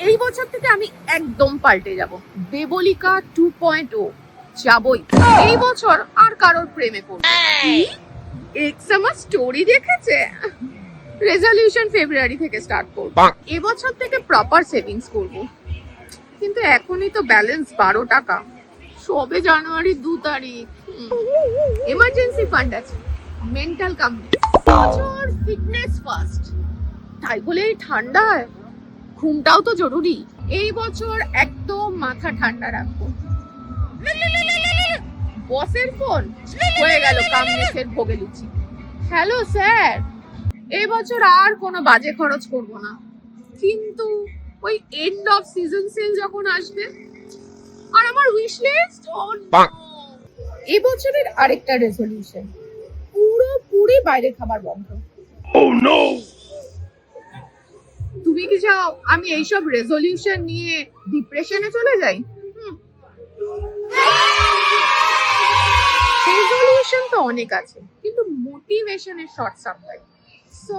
এই বছর থেকে আমি একদম পাল্টে যাব, দেবলিকা 2.0 যাবই। এই বছর আর কারোর প্রেমে পড়ব। এক্স আমার স্টোরি দেখেছে, রেজলিউশন ফেব্রুয়ারি থেকে স্টার্ট করব। এবছর থেকে প্রপার সেভিংস করব, কিন্তু এখনই তো ব্যালেন্স 12 টাকা, সবে জানুয়ারি 2 তারিখ। এমার্জেন্সি ফান্ড আছে, মেন্টাল কমপ্লিট, বছর ফিটনেস ফার্স্ট। তাই বলে এই ঠান্ডায় ঘুমটাও তো জরুরি। এই বছর একদম মাথা ঠান্ডা রাখবো। বসের ফোন হয়ে গেল কামনেছের ভোগে লুচি। হ্যালো স্যার, এই বছর আর কোনো বাজে খরচ করব না, কিন্তু ওই এন্ড অফ সিজন সেল যখন আসবে আর আমার উইশ লিস্ট, এই বছরের আরেকটা রেজলিউশন, পুরোপুরি বাইরে খাবার বন্ধ। Oh no! তুমি কি চাও আমি এইসব রেজলিউশন নিয়ে ডিপ্রেশনে চলে যাই? রেজলিউশন তো অনেক আছে, কিন্তু মোটিভেশনের শর্ট সাপ্লাই। সো